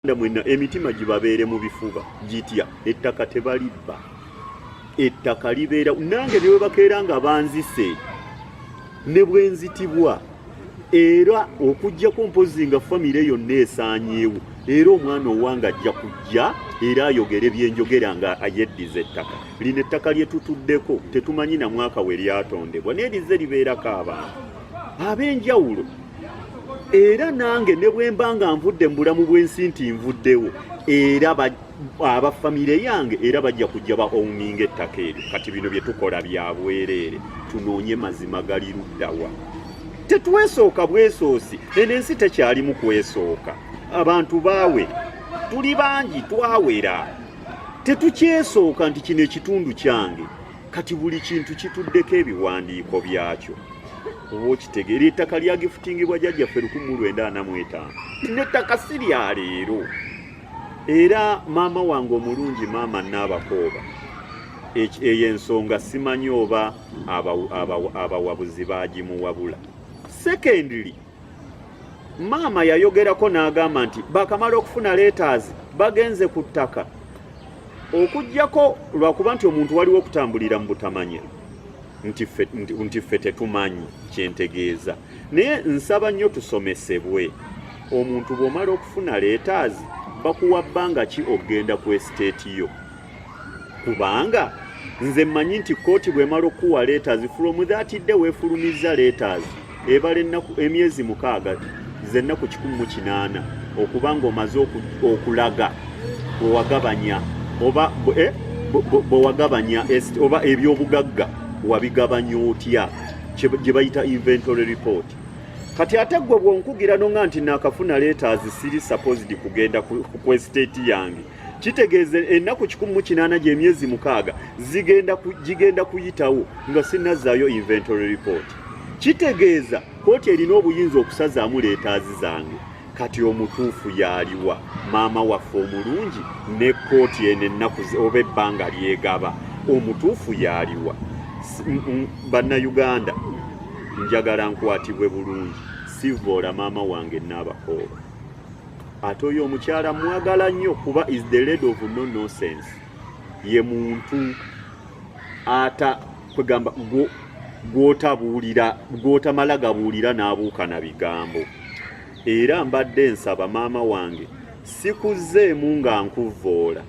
Mwena emitima gibabeere mu bifuba gitya ettaka tebalibba ettaka libeera nange bye bakeera nga banzise ne bwenzitibwa era okujjako mpozi nga famire yonna esaanyeewo era omwana owange ajja kujja era ayogere byenjogera nga ayeddiza ettaka lino ettaka lye tutuddeko tetumanyi na mwaka we lyatondebwa naye lize libeerako abantu ab'enjawulo era nange ne bwe mba nga nvudde mu bulamu bw'ensi nti nvuddewo era abafamire yange era bajja kujja ba owninga ettaka eryo kati bino bye tukola bya bwereere tunoonye mazima gali luddawa tetwesooka bwesoosi eno ensi tekyalimu kwesooka abantu baawe tuli bangi twawera tetukyesooka nti kino ekitundu kyange kati buli kintu kituddeko ebiwandiiko byakyo oba okitegeera ettaka lyagifutingibwa jjajjaffe 1945 n'ettaka si lya leero era maama wange omulungi maama Nabakooba eyo ensonga simanyi oba abawabuzi bagimuwabula. Secondly, maama yayogerako n'agamba nti bakamala okufuna letters bagenze ku ttaka okujjako lwakuba nti omuntu waliwo okutambulira mu butamanya nti ffe tetumanyi kyentegeeza naye nsaba nnyo tusomesebwe omuntu bw'omala okufuna letters bakuwa bbanga ki okgenda ku estate yo kubanga nze mmanyi nti kooti bw'emala okuwa letters from that day weefulumiza letters ebala emyezi 6 z'ennaku 18 okuba ng'omaze okulaga bwewagabanya oba bwewagabanya oba ebyobugagga wabigabanya otya gye bayita inventory report. Kati ate gwe bw'onkugira nonga nti naakafuna letters siri supposed kugenda ku estate yange kitegeeza ennaku 18 gy'emyezi 6 gigenda kuyitawo nga sinnazzaayo inventory report. Kitegeeza kooti erina obuyinza okusazaamu letters zange kati omutuufu yaliwa maama waffe omulungi ne kooti eno ennaku oba ebbanga lyegaba omutuufu yaliwa. Bannayuganda njagala nkwatibwe bulungi sivoola maama wange Nabakooba ate oyo omukyala mwagala nnyo kuba is the lady of no nonsense ye muntu ata kwegamba gwotamala gabuulira n'abuuka na bigambo era mbadde nsaba maama wange sikuzzeemu nga nkuvoola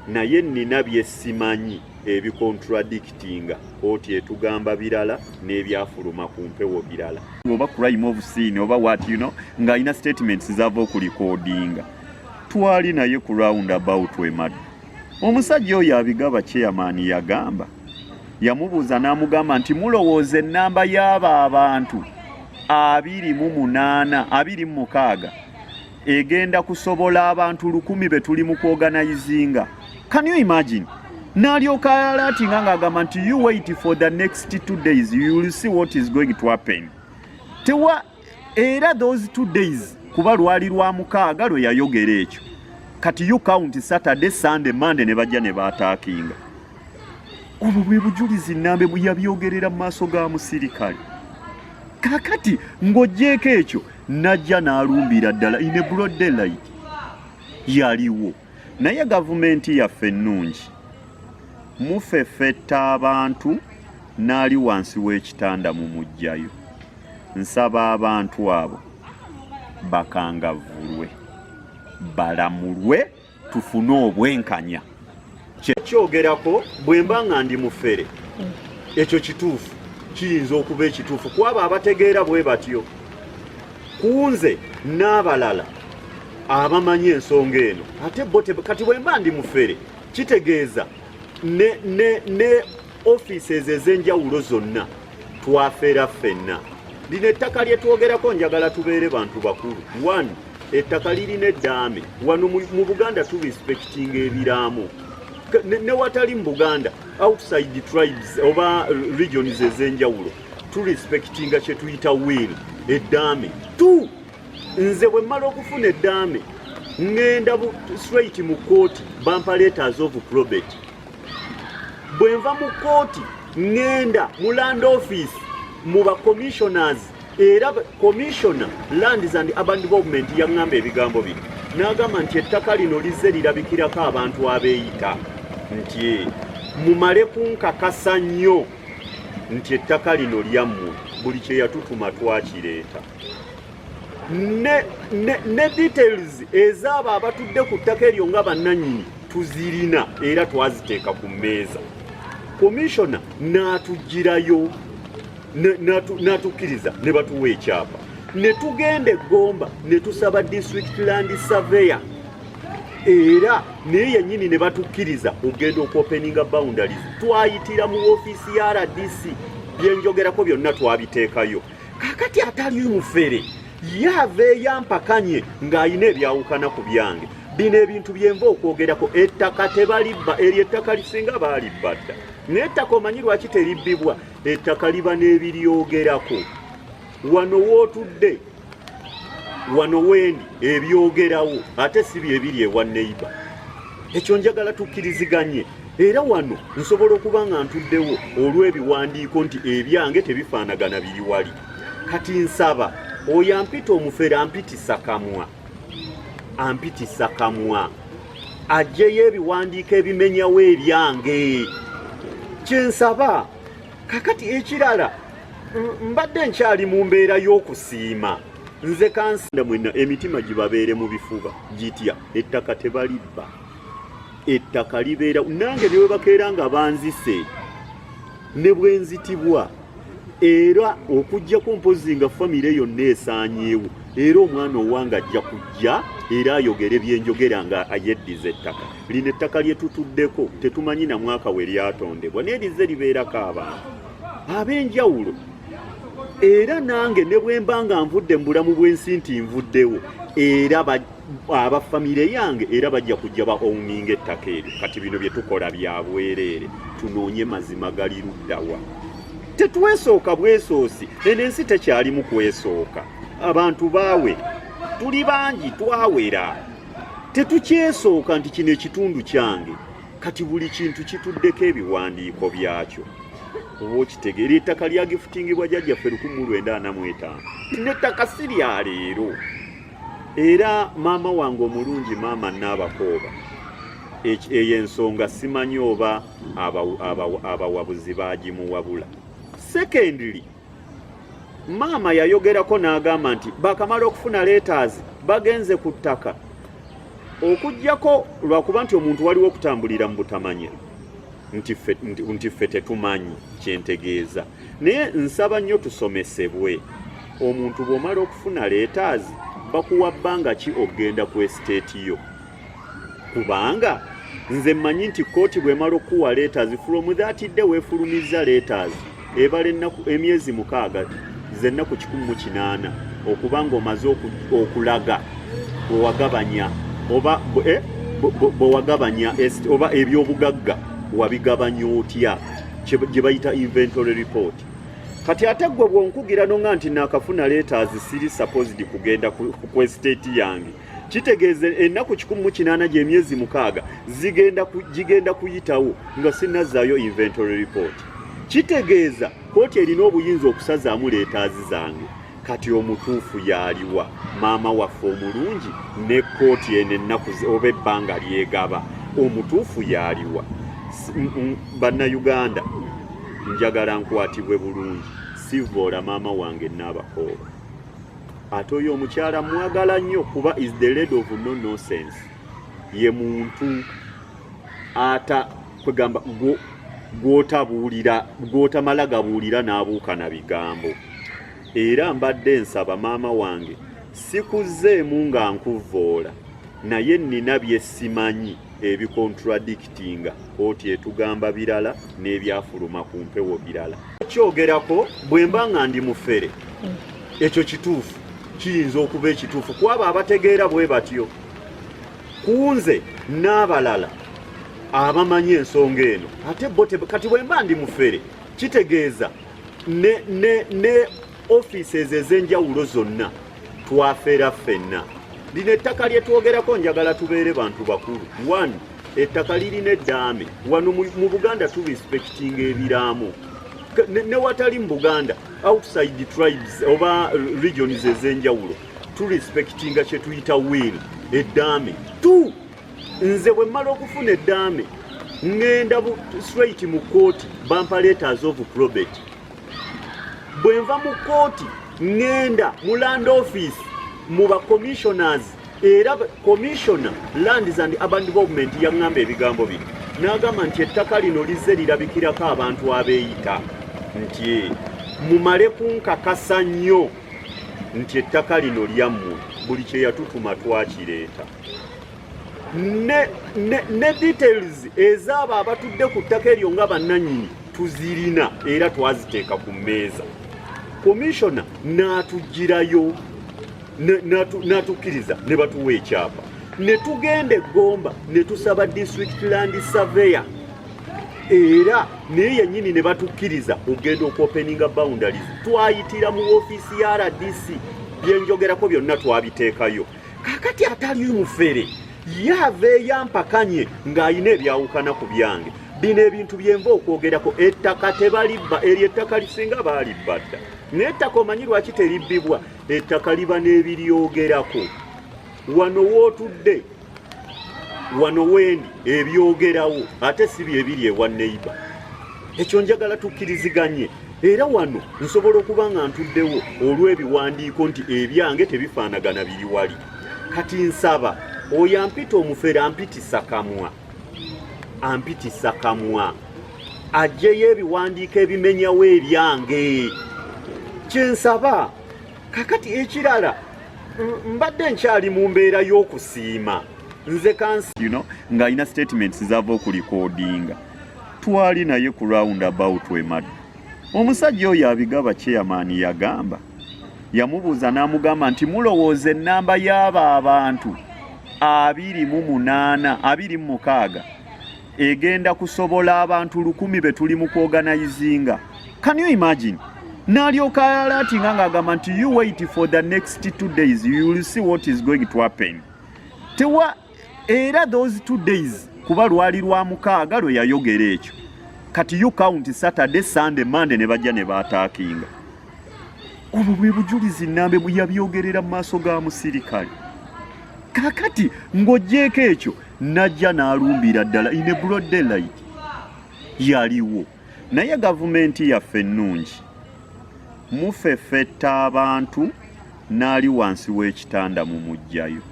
naye nnina bye simanyi ebikontradictinga kooti etugamba birala n'ebyafuluma ku mpewo birala oba crime of sin oba what you know nga ina statements zava okulikodinga twali naye ku roundabout wemadu omusajja oyo abigaba chairman yagamba yamubuuza n'amugamba nti mulowooza ennamba y'aba abantu 26 egenda kusobola abantu 1000 be tuli mu kuorganizinga. Can you imagine? Nalyoka alatinga ng'agamba nti you wait for the next 2 days you will see what is going to happen. Tewa era those 2 days kuba lwali lwa 6 lwe yayogera ekyo kati you count Saturday, Sunday, Monday ne bajja ne baataakinga. Obwo bwe bujulizi nnambe bwe yabyogerera mu maaso ga musirikale. Kakati ng'oggyeko ekyo najja n'alumbira ddala in a broad daylight yaliwo naye gavumenti yaffe ennungi mufeffetta abantu n'ali wansi w'ekitanda mu mujjayo. Nsaba abantu abo bakangavulwe balamulwe tufune obwenkanya. Kyogerako bwe mba nga ndi mufere ekyo kituufu kiyinza okuba ekituufu kwabo abategeera bwe batyo kunze n'abalala abamanyi ensonga eno ate bote kati bwe mba ndi mufere kitegeeza ne offices ez'enjawulo zonna twafeera ffenna. Lino ettaka lye twogerako njagala tubeere bantu bakulu. 1 ettaka lirina eddaame wano mu Buganda turespectinga ebiraamo ne watali mu Buganda outside tribes oba regions ez'enjawulo turespectinga kye tuyita will eddaame. 2 nze bwe mmala okufuna eddaame ngenda straight mu kooti bampa letters of probate. Bwe nva mu kooti ngenda mu land office mu ba commissioners era commissioner lands and urban development yaŋŋamba ebigambo bino n'agamba nti ettaka lino lizze lirabikirako abantu abeeyita nti mumale kunkakasa nnyo nti ettaka lino lyammwe buli kye yatutuma twakireeta ne details ez'abo abatudde ku ttaka eryo nga bannannyini tuzirina era twaziteeka ku mmeeza. Komishona n'atugirayo n'atukkiriza ne batuwa ekyapa ne tugenda eGomba ne tusaba district land surveyor era naye yennyini ne batukkiriza okugenda okuopeninga boundaries. Twayitira mu ofiisi ya RDC byenjogerako byonna twabiteekayo. Kakati atali mufere yave yampakanye ng'ayina ebyawukana ku byange. Bino ebintu byenva okwogerako ettaka tebalibba eryo ettaka lisinga baalibba dda. N'ettaka omanyi lwaki teribbibwa? Ettaka liba n'ebiryogerako. Wano wootudde wano wendi ebyogerawo ate si byebiri ewa neighbor. Ekyo njagala tukkiriziganye. Era wano nsobola okuba nga ntuddewo olw'ebiwandiiko nti ebyange tebifaanagana biri wali. Kati nsaba oyo ampita omufere ampitisa kamwa ajjeyo ebiwandiiko ebimenyawo ebyange. Kyensaba kakati ekirala mbadde nkyali mu mbeera y'okusiima nze kansanda mwenna emitima gibabeere mu bifuba gitya ettaka tebalibba. Ettaka libeera nange ne bwe bakeera nga banzise ne bwe nzitibwa era okujjako mpozi nga famire yonna esaanyeewo era omwana owange ajja kujja era ayogere byenjogera nga ayeddiza ettaka lino ettaka lye tutuddeko tetumanyi na mwaka we lyatondebwa naye lize libeerako abantu ab'enjawulo. Era nange ne bwe mba nga nvudde mu bulamu bw'ensi nti nvuddewo era abafamire yange era bajja kujja ba owninga ettaka eryo. Kati bino bye tukola bya bwereere tunoonye mazima gali luddawa. Tetwesooka bwesoosi eno ensi tekyalimu kwesooka. Abantu baawe tuli bangi twawera tetukyesooka nti kino ekitundu kyange. Kati buli kintu kituddeko ebiwandiiko byakyo. Oba okitegeera ettaka lyagifutingibwa jjajjaffe 1945 n'ettaka si lya leero. Era maama wange omulungi maama Nabakooba eyo ensonga simanyi oba abawabuzi baagimuwabula. Secondly, maama yayogerako n'agamba nti bakamala okufuna letters bagenze ku ttaka okuggyako lwakuba nti omuntu waliwo okutambulira mu butamanya nti ffe tetumanyi kyentegeeza. Naye nsaba nnyo tusomesebwe. Omuntu bw'omala okufuna letters bakuwa bbanga ki okgenda ku estate yo? Kubanga nze mmanyi nti kooti bw'emala okuwa letters from that day weefulumiza letters ebala emyezi 6 z'ennaku 108 okuba ng'omaze okulaga bwewagabanya oba bwewagabanya oba ebyobugagga wabigabanya otya gye bayita inventory report. Kati ate gwe bw'onkugira nonga nti naakafuna letters siri supposed kugenda ku estate yange kitegeeza ennaku 108 gy'emyezi 6 gigenda kuyitawo nga sinazaayo inventory report. Kitegeeza kooti erina obuyinza okusazaamu letters zange. Kati omutuufu yaliwa maama waffe omulungi ne kooti eno ennaku oba ebbanga lyegaba omutuufu yaliwa. Bannayuganda njagala nkwatibwe bulungi sivoola maama wange Nabakooba. Ate oyo omukyala mwagala nnyo kuba is the lady of no nonsense. Ye muntu ata kwegamba gw'otamala gabuulira n'abuuka na bigambo. Era mbadde nsaba maama wange sikuzzeemu nga nkuvoola naye nnina bye simanyi ebikontradictinga kooti etugamba birala n'ebyafuluma ku mpewo birala. Kyogerako bwe mba nga ndi mufere ekyo kituufu kiyinza okuba ekituufu kwaba abategeera bwe batyo. Kunze n'abalala abamanyi ensonga eno ate bo kati bwe mba ndi mufere kitegeeza ne offices ez'enjawulo zonna twafeera ffenna. Lino ettaka lye twogerako njagala tubeere bantu bakulu. 1 ettaka lirina eddaame wano mu Buganda tu respecting ebiraamo ne watali mu Buganda outside tribes oba regions ez'enjawulo tu respectinga kye tuyita will eddaame tu nze bwe mmala okufuna eddaame ngenda straight mu kooti bampa letters of probate bwe nva mu kooti ngenda mu land office mu ba commissioners era commissioner lands and urban development yaŋŋamba ebigambo bino n'agamba nti ettaka lino lizze lirabikirako abantu abeeyita nti mumale kunkakasa nnyo nti ettaka lino lyammwe buli kye yatutuma twakireeta ne details ez'abo abatudde ku ttaka eryo nga bannannyini tuzirina era twaziteeka ku mmeeza commissioner n'atugirayo n'atukkiriza ne batuwa ekyapa ne tugenda eggomba ne tusaba district land surveyor era naye yennyini ne batukkiriza ogenda okuopeninga boundaries twayitira mu ofiisi ya RDC byenjogerako byonna twabiteekayo kakati atali mufere yava eyampakanye ng'ayina ebyawukana ku byange bino ebintu byenva okwogerako ettaka tebalibba eryo ettaka lisinga baalibba dda naye ettaka omanyi lwaki teribbibwa ettaka liba n'ebiryogerako wano wootudde wano wendi ebyogerawo ate si byebiri ewa neiba ekyo njagala tukkiriziganye era wano nsobola okuba nga ntuddewo olw'ebiwandiiko nti ebyange tebifaanagana biri wali kati nsaba oyo ampita omufere ampitisa kamwa ajjeyo ebiwandiiko ebimenyawo ebyange kyensaba kakati ekirala mbadde nkyali mu mbeera y'okusiima nze kansi ng'alina statements zava okulikodinga twali naye ku roundabout emaddu omusajja oyo abigaba chairman yagamba yamubuuza n'amugamba nti mulowooza ennamba y'abo abantu 26 egenda kusobola abantu 100 be tuli mu kuorganizinga. Can you imagine? N'alyoka alatinga ng'agamba nti you wait for the next 2 days, you will see what is going to happen. Tewa era those 2 days kuba lwali lwa mukaaga lwe yayogera ekyo. Kati you count Saturday, Sunday, Monday ne bajja ne baataakinga. Obwo bwe bujulizi nnambe bwe yabyogerera mu maaso ga musirikale. Kakati ng'oggyeko ekyo najja n'alumbira ddala in a broad daylight. Yaliwo. Naye gavumenti yaffe ennungi. Mufeffetta abantu n'ali wansi w'ekitanda mu mujjayo.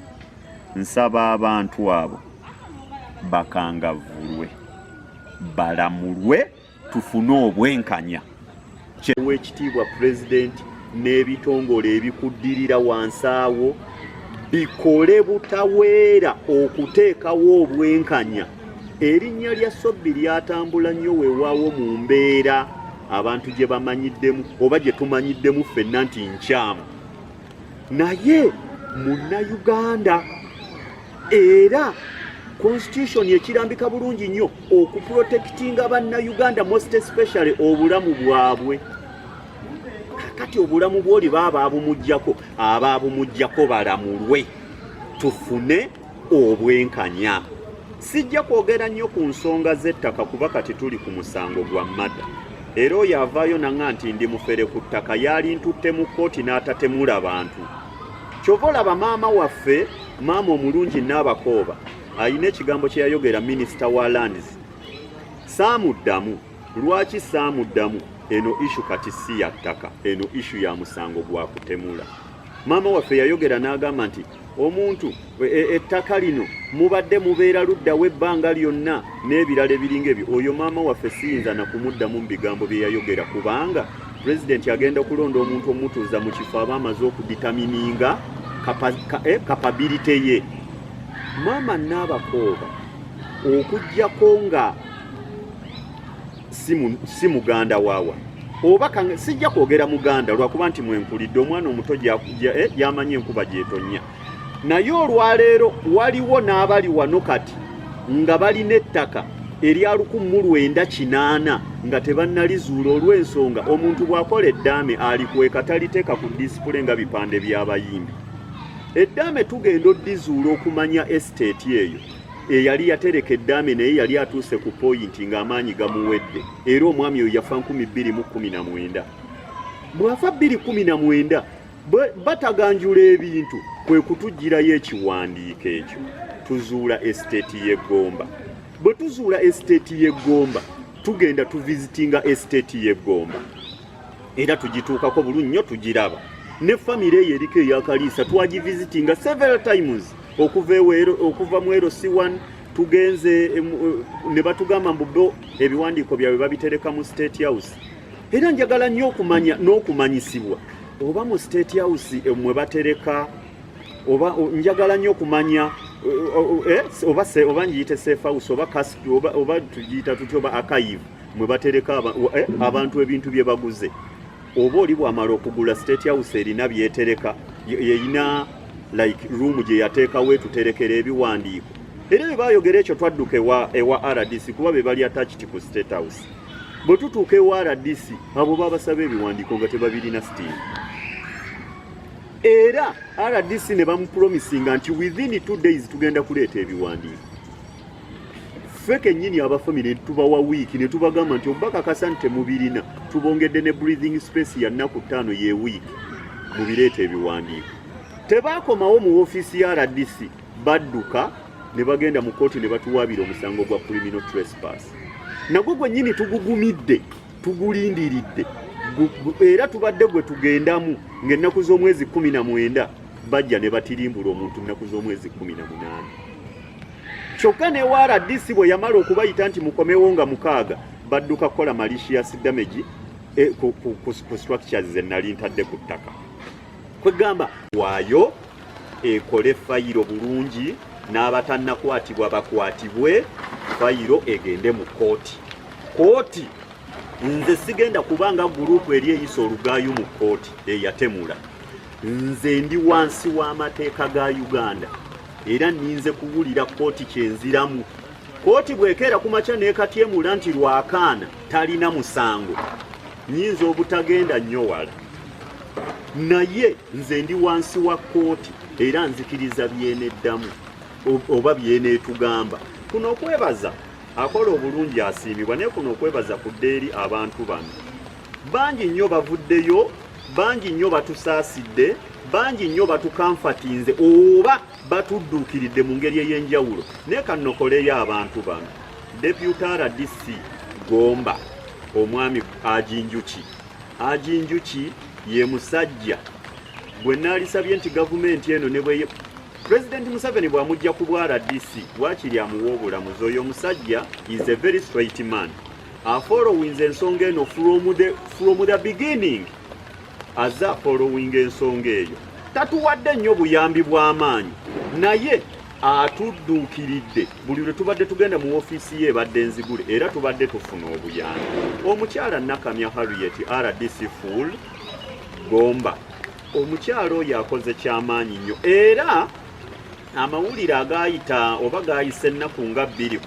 Nsaba abantu abo bakangavulwe, balamulwe, tufune obwenkanya. W'ekitiibwa pulezidenti n'ebitongole ebikuddirira wansi awo bikole butaweera okuteekawo obwenkanya. Erinnya lya Ssobi lyatambula nnyo weewaawo mu mbeera abantu gye bamanyiddemu oba gye tumanyiddemu ffenna nti nkyamu. Naye Munnayuganda era constitution ekirambika bulungi nnyo okuprotectinga bannayuganda most especially obulamu bwabwe. Kakati obulamu bw'oli baba ababumujjako balamulwe, tufune obwenkanya. Sijja kwogera nnyo ku nsonga z'ettaka kuba kati tuli ku musango gwa mmadda. Era oyo avaayo nanga nti ndi mufere ku ttaka yali ntutte mu kkooti n'atatemula bantu. Kyova olaba maama waffe, maama omulungi n'abakooba, ayina ekigambo kye yayogera minisita wa lands. Saamuddamu. Lwaki saamuddamu? Eno ishu kati si ya ttaka, eno ishu ya musango gwa kutemula. Maama waffe yayogera n'agamba nti omuntu ettaka lino mubadde mubeera luddawo ebbanga lyonna n'ebirala ebiringa ebyo. Oyo maama waffe siyinza na kumuddamu mu bigambo bye yayogera kubanga pulezidenti agenda okulonda omuntu omutuuza mu kifo aba amaze okuditamininga kapabilite ye. Maama n'abakooba okuggyako nga si muganda waawa oba sijja kwogera muganda lwakuba nti mwenkulidde omwana omuto gy'amanyi enkuba gyetonya. Naye olwaleero waliwo n'abali wano kati nga balina ettaka erya 1980 nga tebannalizuula olw'ensonga omuntu bw'akola eddaame alikweka taliteeka ku disipule nga bipande by'abayimbi. Eddaame tugenda oddizuula okumanya estate eyo eyali yatereka eddaame naye yali atuuse ku poyinti ng'amaanyi gamuwedde era omwami oyo yafa 2019. Bw'afa 2019 bataganjula ebintu kwe kutugirayo ekiwandiiko ekyo tuzuula estate y'eggomba. Bwe tuzuula estate y'eggomba tugenda tuvisitinga estate y'eggomba era tugituukako bulungi nnyo tugiraba. Ne famire eyo eriko eyakaliisa twagivisitinga several times okuva mu LC1 tugenze ne batugamba mbu ebiwandiiko byabwe babitereka mu State House. Era njagala nnyo okumanya n'okumanyisibwa oba mu State House mwe batereka oba njagala nnyo okumanya oba njiyite safe house oba tugiyita tutyo oba archive mwe batereka abantu ebintu bye baguze. Oba oli bw'amala okugula State House erina byetereka yeyina like room gye yateekawo tuterekera ebiwandiiko. Era bwe baayogera ekyo twadduka ewa RDC kuba be bali attached ku State House. Bwe tutuuka ewa RDC abo babasaba ebiwandiiko nga tebabirina steam. Era RDC ne bamupromisinga nti within 2 days tugenda kuleeta ebiwandiiko. Ffe kennyini abafamile tubawa wiiki ne tubagamba nti obakakasa nti temubirina tubongedde ne breathing space ya nnaku 5 ye wiiki mubireeta ebiwandiiko. Tebaakomawo mu ofiisi ya RDC badduka ne bagenda mu kooti ne batuwaabira omusango gwa criminal trespass. Nagwo gwennyini tugugumidde tugulindiridde era tubadde gwe tugendamu ng'ennaku z'omwezi 19 bajja ne batirimbula omuntu ennaku z'omwezi 18. Kyokka ne wa RDC bwe yamala okubayita nti mukomewo nga 6 badduka kukola malicious damage ku structures ze nali ntadde ku ttaka. Kwegamba waayo ekole fayiro bulungi n'abatannakwatibwa bakwatibwe fayiro egende mu kooti. Nze sigenda kubanga gurupu eri eyisa olugaayo mu kooti eyatemula. Nze ndi wansi w'amateeka ga Uganda era ninze kuwulira kooti kyenziramu. Kooti bwekeera ku makya n'ekatyemula nti lwakaana talina musango nyinza obutagenda nnyo wala. Naye nze ndi wansi wa kooti era nzikiriza byeneddamu oba byeneetugamba. Kuno okwebaza akola obulungi asiimibwa naye kuno okwebaza kudde eri abantu bano. Bangi nnyo bavuddeyo, bangi nnyo batusaasidde, bangi nnyo batukamfatinze oba batudduukiridde mu ngeri ey'enjawulo. Naye kannokoleyo abantu bano. Deputy RDC Gomba omwami Ajinjuki ye musajja gwe naalisabye nti gavumenti eno ne bwe President Museveni bw'amujja ku bwa RDC bwakiri amuwa obulamuzi. Oyo omusajja is a very straight man. Following ensonga eno from the beginning. Aza following ensonga eyo. Tatuwadde nnyo buyambi bw'amaanyi. Naye atudduukiridde buli lwe tubadde tugenda mu ofiisi ye ebadde nzigule era tubadde tufuna obuyambi. Omukyala Nakamya Harriet RDC Full Gomba. Omukyalo oyo akoze kyamaanyi nnyo era amawulire agayita oba gayise ennaku nga 2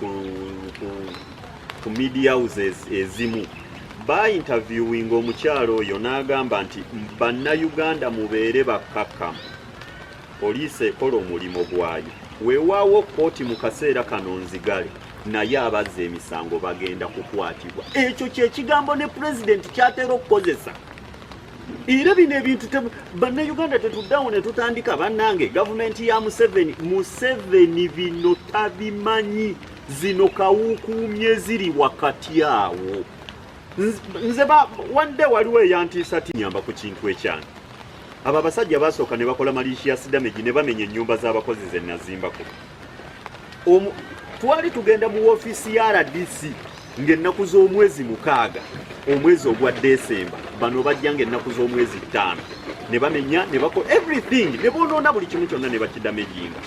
ku media houses ezimu interviewing omukyalo oyo n'agamba nti bannayuganda mubeere bakkakkamu. Poliisi ekola omulimu gwayo. Weewaawo kooti mu kaseera kano nzigale naye abazza emisango bagenda kukwatibwa. Ekyo kyekigambo ne pulezidenti kyatera okukozesa. Era bino ebintu bannayuganda tetuddawo ne tutandika bannange gavumenti ya Museveni bino tabimanyi. Zino kawukuumye ziri wakati awo. Nze wande waliwo eyantiisa tinyamba ku kintu ekyange. Abo abasajja basooka ne bakola malicious damage ne bamenya ennyumba z'abakozi ze nazimbako. Twali tugenda mu ofiisi ya RDC ng'ennaku z'omwezi 6 omwezi ogwa December bano bajja ng'ennaku z'omwezi 5 ne bamenya ne bakola everything ne bonoona buli kimu kyonna ne bakidamaginga.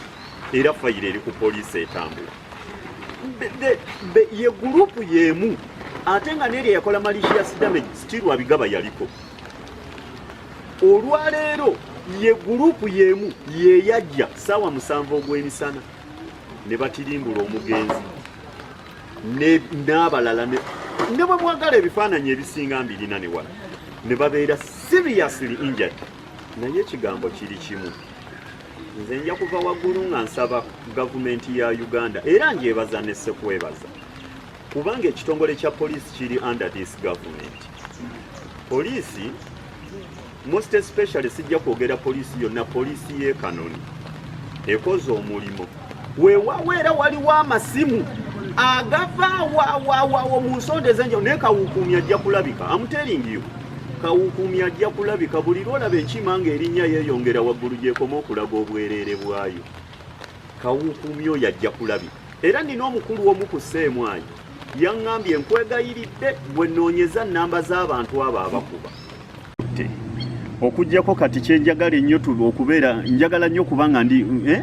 Era fayiro eri ku poliisi etambula. Ye gurupu yemu ate nga neri yakola malicious damage still abigaba yaliko. Olwaleero ye gurupu yemu ye yajja sawa 7 ogw'emisana ne batirimbula omugenzi n'abalala ne bwe mwagala ebifaananyi ebisinga 2 ne wala ne babeera seriously injured. Naye ekigambo kiri kimu. Nze nja kuva waggulu nga nsaba gavumenti ya Uganda era njebaza ne sekwebaza kubanga ekitongole kya poliisi kiri under this government. Poliisi most especially sijja kwogera poliisi yonna, poliisi y'e Kanoni ekoze omulimo wewaweera waliwo amasimu agava wawawawo mu nsonda ez'enjawulo naye Kawukuumi ajja kulabika. I'm telling you, Kawukuumi ajja kulabika. Buli lwolaba enkima ng'erinnya yeeyongera waggulu gyekoma okulaga obwereere bwayo, Kawukuumi oyo ajja kulabika. Era nina omukulu omu ku Sseemwanyi yaŋŋambye nkwegayiridde bwe nnoonyeza nnamba z'abantu abo abakuba. Okujjako kati kyenjagala ennyo okubeera njagala nnyo kubanga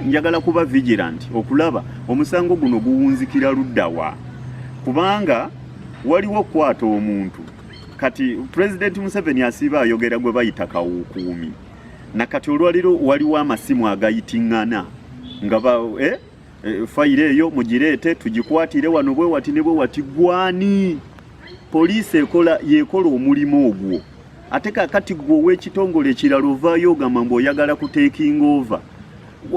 njagala kuba vigilant okulaba omusango guno guwunzikira luddawa, kubanga waliwo okukwata omuntu. Kati President Museveni asiiba ayogera gwe bayita Kawukuumi, nakati olwaliro waliwo amasimu agayitiŋŋana nga fayiro eyo mugireete tugikwatire wano bwe wati ne bwe wati. Gwani poliisi yekola omulimu ogwo, ate kakati gwe ow'ekitongole ekirala ovaayo ogamba mbu oyagala kuteekinga ova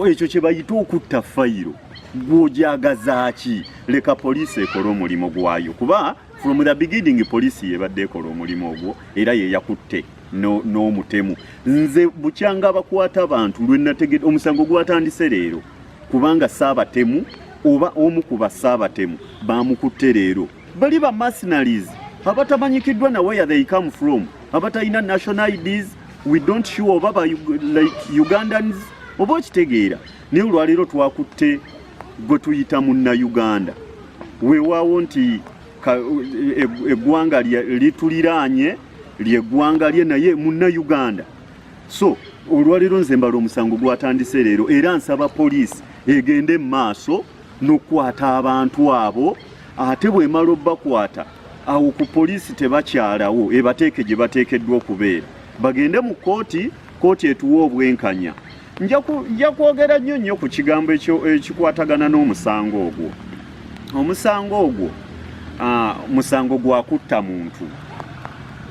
ekyo kye bayita okutta fayiro. Gw'ojagaza ki? Leka poliisi ekola omulimu gwayo, kuba from the beginning poliisi yebadde ekola omulimu ogwo era yeyakutte n'omutemu. Nze bukyanga bakwata abantu lwe nategedde omusango gwatandise leero, kubanga Ssaabatemu oba omu ku Bassaabatemu bamukutte leero. Bali ba mercenaries abatamanyikiddwa na where they come from, abatalina national IDs, we don't sure oba like Ugandans oba okitegeera. Naye olwaleero twakutte gwe tuyita Munnayuganda, weewaawo nti eggwanga lituliraanye ly'eggwanga lye naye Munnayuganda. So olwaleero nze mbala omusango gwatandise leero, era nsaba poliisi egende mu maaso n'okukwata abantu abo, ate bw'emala obbakwata awo ku poliisi tebakyalawo ebateeke gye bateekeddwa okubeera, bagende mu kooti etuwa obwenkanya. Nja kwogera nnyo ku kigambo ekikwatagana n'omusango ogwo. Omusango ogwo musango gwa kutta muntu.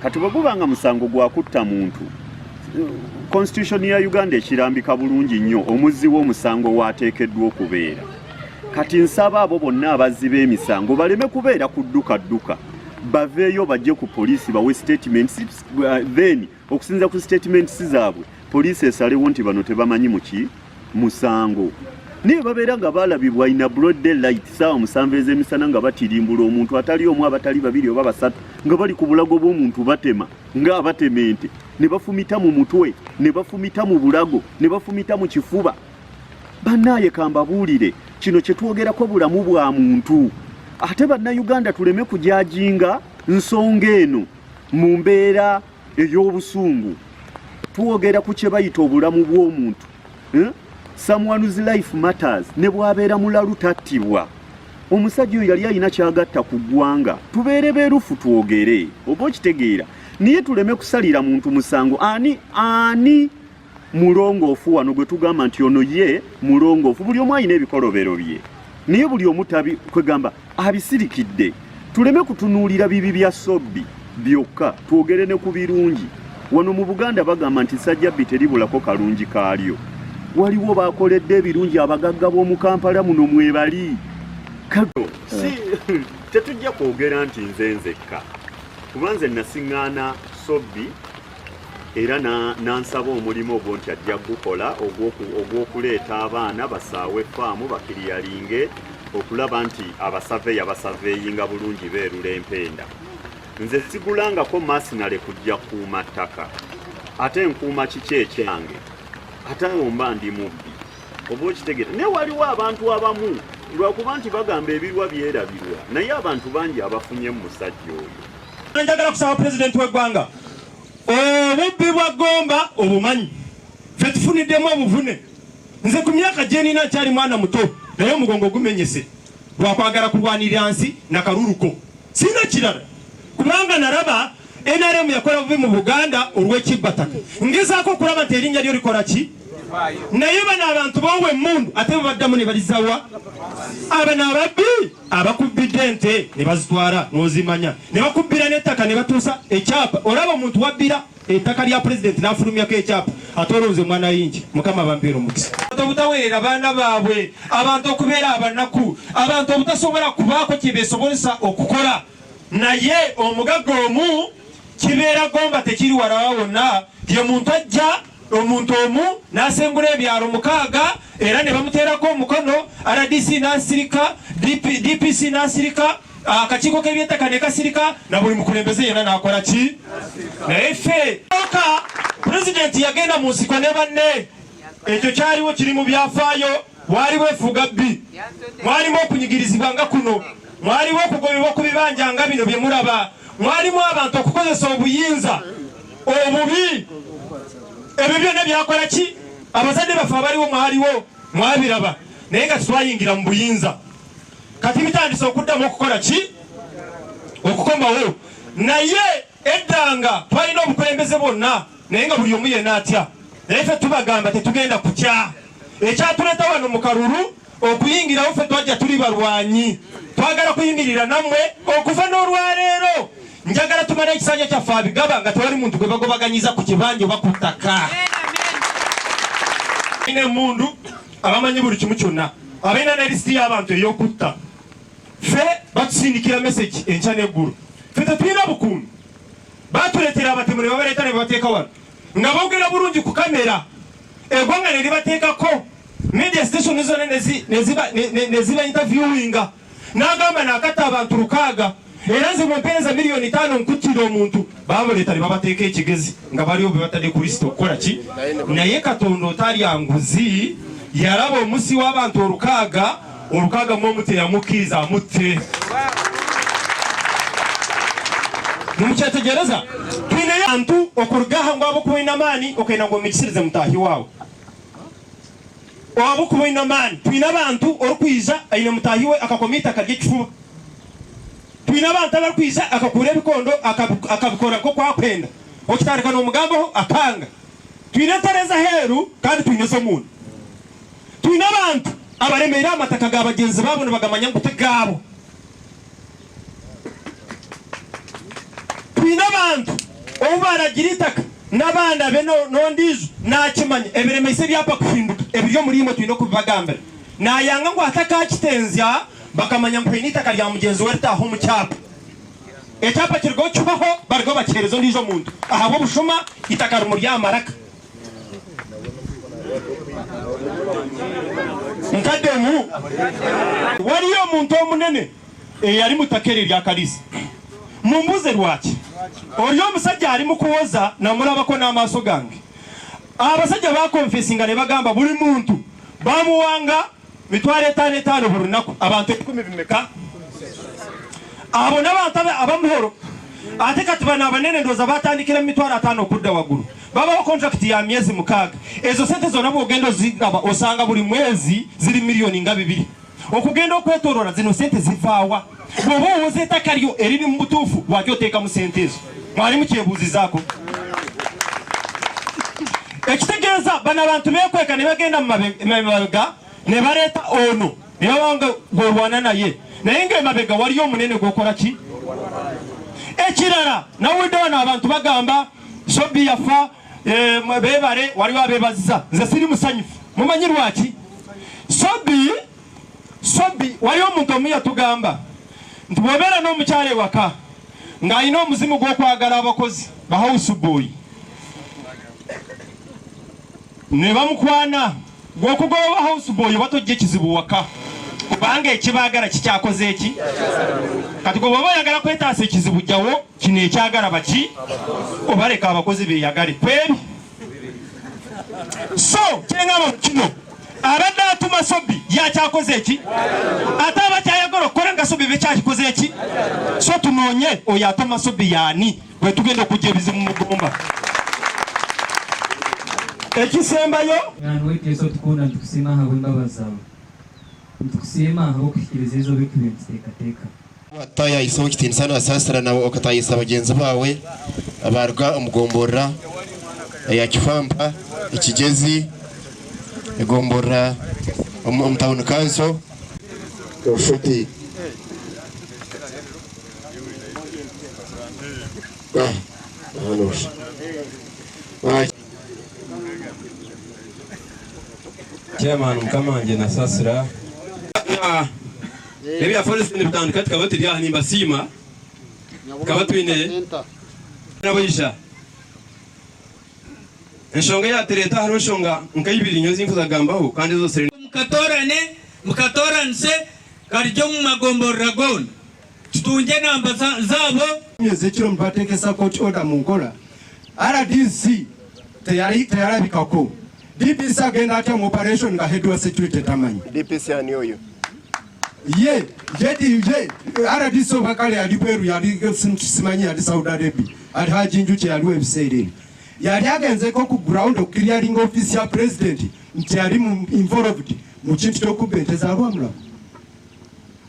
Kati bwe gubanga musango gwa kutta muntu, Constitution ya Uganda ekirambika bulungi nnyo omuzzi w'omusango waateekeddwa okubeera. Kati nsaba abo bonna abazzi b'emisango baleme kubeera kudduka baveeyo bajje ku poliisi bawe statements, then okusinza ku statements zaabwe poliisi esalewo nti bano tebamanyi musango. Naye babeera nga balabibwa ina broad daylight ssaawa 7 ez'emisana nga batirimbula omuntu atali omu abatali babiri oba basatu nga bali ku bulago bw'omuntu batema nga abatema ente, ne bafumita mu mutwe, ne bafumita mu bulago, ne bafumita mu kifuba. Bannaaye kambabuulire kino kye twogerako bulamu bwa muntu. Ate bannayuganda tuleme kujajinga nsonga eno mu mbeera ey'obusungu. Twogera ku kye bayita obulamu bw'omuntu. Someone's life matters. Ne bwabeera mulalu tattibwa. Omusajja oyo yali alina kyagatta ku ggwanga. Tubeere beerufu twogere oba okitegeera. Niye tuleme kusalira muntu musango. Ani mulongoofu wano gwe tugamba nti ono ye mulongoofu. Buli omu alina ebikolobero bye, naye buli omu kwegamba abisirikidde. Tuleme kutunuulira bibi bya Ssobi byokka, twogere ne ku birungi. Wano mu Buganda bagamba nti sajjabbi teribulako kalungi kaalyo. Waliwo bakoledde ebirungi abagagga b'omu Kampala muno mwebali. Tetujja kwogera nti nze nzekka, kuba nze nasiŋŋaana Ssobi era nansaba omulimu ogwo nti ajja gukola ogw'okuleeta abaana basaawe faamu bakiriyalinge okulaba nti abasaveeyinga bulungi beerula empenda. Nze sigulangako masinale kujja kuuma ttaka, ate nkuuma kiki ekyange, ate omba ndi mubbi oba okitegeera. Naye waliwo abantu abamu lwakuba nti bagamba ebirwa byerabirwa, naye abantu bangi abafunye mu musajja oyo. Njagala kusaba pulezidenti w'eggwanga obubbi bwa gomba obumanyi, ffe tufuniddemu obuvune. Nze ku myaka gye nina nkyali mwana muto, naye omugongo gumenyese lwakwagala kulwanirira nsi na kaluluko. Sina kirala kubanga nalaba NRM yakola bubi mu Buganda olw'ekibbataka. Ngezaako okulaba nti erinnya lyo likola ki? Naye bano abantu boowe emmundu ate babaddamu ne balizawa. Abano ababbi abakubbidde ente ne bazitwala n'ozimanya, ne bakubbira n'ettaka ne batuusa ekyapa. Olaba omuntu wabbira ettaka lya pulezidenti n'afulumyako ekyapa, ate olowooza omwana yingi. Mukama bambeera omukisa. Obutaweerera baana baabwe, abantu okubeera abanaku, abantu obutasobola kubaako kye beesobozesa okukola. Naye omugagga omu kibeera gomba tekiri walawa wonna ye muntu ajja omuntu omu nasengula ebyalo mukaaga era ne bamuteerako omukono RDC nasirika DPC nasirika akakiiko k'ebyettaka ne kasirika na buli mukulembeze yena nakola ki naye ffe pulezidenti yagenda mu nsiko ne banne ekyo kyaliwo kiri mu byafaayo waliwo efuga bbi mwalimu okunyigirizibwa nga kuno mwaliwo okugobebwa ku bibanja nga bino bye mulaba mwalimu abantu okukozesa obuyinza obubi ebyo byonna byakola ki abazadde baffe abaliwo mwaliwo mwabiraba naye nga tetwayingira mu buyinza kati bitandise okuddamu okukola ki okukomawo naye eddanga twalina obukulembeze bwonna naye nga buli omu yenna atya naye ffe tubagamba tetugenda kutya ekyatuleeta wano mu kalulu okuyingirawo ffe twajja tuli balwanyi twagala kuyimirira nammwe okuva n'olwaleero njagala tumale ekisanja kyaffe abigaba nga tewali muntu gwe bagobaganyiza ku kibanja oba ku ttaka ine emundu abamanyi buli kimu kyonna abaina ne lisiti y'abantu ey'okutta ffe batusindikira mesagi enkya n'eggulu ffe tetulina bukuumi batuleetera abatemu ne babaleeta ne babateeka wano nga boogera bulungi ku kamera eggwanga ne libateekako media station zonna ne ziba interviewinga n'agamba naakatta abantu 600 era nze mumpeereza miliyoni 5 nkuttira omuntu bamuleeta ne babateeka ekigezi nga baliwo be batadde ku lisiti okukola ki naye katonda otalya nguzi yalaba omusi w'abantu 600 mu omu teyamukkiriza amutte mumukyetegereza twinayo abantu okurugaha ngo abokubaina amaani okenda ngo omikisirize mutaahi waawe obukubaina amaani twina abantu olukwiza aine mutaahi we akakoma itaka ry'ekifuba twina abantu abalikwiza akakuura ebikondo akabikora nko kwakwenda okitandika n'omugambaho akanga twina entereza heeru kandi twina ez'omuunu twina abantu abaremeire amataka ga bagenzi baabo ne bagamanya ngu tegaabo twina abantu obu baragira itaka n'abaana be n'ondiijo nakimanya ebiremeise ebyapa kuhinduka ebiri omuriimo twina okubibagambira nayanga ngu atakakitenzya bakamanya ngu haine itaka lya mugenzi we ritaaha omu kyapa ekyapa kirigo kibaho barigo bakihereza ondiijo omuntu ahabwa obushuma itaka rimuri amaraka nkademu waliyo omuntu omunene eyali mutaka eri rya kalisi mumbuze lwaki oli omusajja ali mukuwoza namulabako n'amaaso gange abasajja bakonfesinga ne bagamba buli muntu bamuwanga 5,500 buli lunaku abantu 10 bimeka abo n'abantu abamuhoro ate kati bano abanene ndooza batandikira 5,000 okudda waggulu babawo contract ya myezi 6 ezo sente zonna bwogenda ozigaba osanga buli mwezi ziri miliyoni nga 2 okugenda okwetorola zino sente zivaawa bw'oba owoza ettaka lyo eriri mu butuufu lwaki oteeka mu sente ezo mwalimu kyebuuzizaako ekitegeeza bano abantu beekweka ne bagenda mu mabega ne baleeta ono ne babanga gw'olwana naye naye ng'emabega waliyo omunene gw'okola ki ekirala nawudde wano abantu bagamba Ssobi yafa beebale waliwo abeebaziza nze siri musanyufu mumanyi lwaki Ssobi waliwo omuntu omu yatugamba nti bw'obeera n'omukyala ewaka ng'alina omuzimu gw'okwagala abakozi ba house boy ne bamukwana gw'okugoba house boy oba tojja ekizibu waka kubanga ekibaagala kikyakoze eki kati gwe bw'oba oyagala kwetaasa ekizibu jjawo kino ekyagala baki oba leka abakozi beeyagale kwebi so kyengamba mu kino abadde atuma Ssobi yakyakoze eki ate abakyayagala okukola nga Ssobi bekyakikoze eki so tunoonye oyo atuma Ssobi yaani bwe tugenda okujja ebizibu mu ggumba ekisembayo weteesa otukunda nitukusiima aha bw'embabazi zawe nitukusiima habw'okuhikiriza ezo bintu byentiteekateeka watayayisa okitiinisa nasasira nabo okatayisa bagenzi bawe abaruga omugomborra ya kifampa ekigezi egomborra omutawuni kanso ofuti Chairman mkamanje nasasira Ebya forest ni bitandika tukaba turi aha nimba sima kaba twine naboyisha ensonga yatereta hariho ensonga nk'ibiri nyo zinkuzagambaho kandi zose mukatoranise karyo mu magomborera gona tutunge namba zabo ekiro mubateekesa court order mu nkola RDC teyalabikako DPC agenda atya mu operation nga head wa security tamanyi DPC ani oyo ye RDC obakale yali Bweru yali simanyi yali Saudi Arabia ali hajinjuche yaliwo ebiseera yali agenzeko ku ground clearing office ya president nti yali involved mu kintu ky'okubba ente za Lwamulamu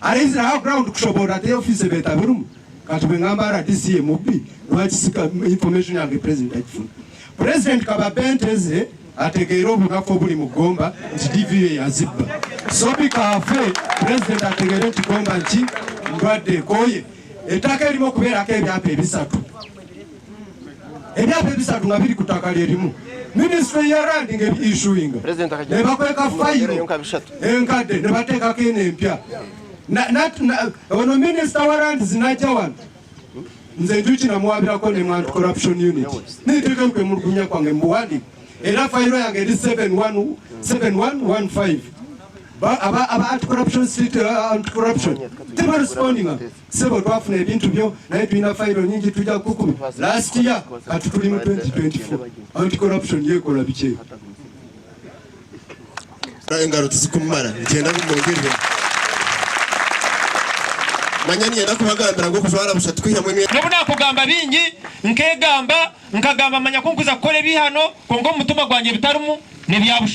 alizira ground kushobora te office beta birumu kati bengamba RDC ye mubbi lwakisika information yange president akifuna president kababenteze ategeera obunafu obuli mu Gomba nti DVA yazibba Ssobi kafe president ategeera nti Gomba nti ndwadde koye ettaka erimu okubeerako ebyapa ebisatu nga biri ku ttaka lyerimu ministry ya land nge-issuing ne bakweka fayiro enkadde ne bateekako eno empya ono minister wa land zinajja wano nze njuki namuwabirako ne anti corruption unit niteeke kwemulugunya kwange mubuwandiika era fayiro yange eri 7115 aba anti-corruption street anti-corruption teba responding sebo twafuna ebintu byo naye tulina fayiro nyingi tujja kukumi last year kati tuli mu 2024 anti-corruption yekola biki engaro tuzikumara ngenda kumwongerera manyani yenda kubagambira ngo kuzwara bushatu kwihamwe nobuna kugamba bingi nkagamba manya kunkuza kukole bihano kongo mutuma gwanje bitarumu ne byabusha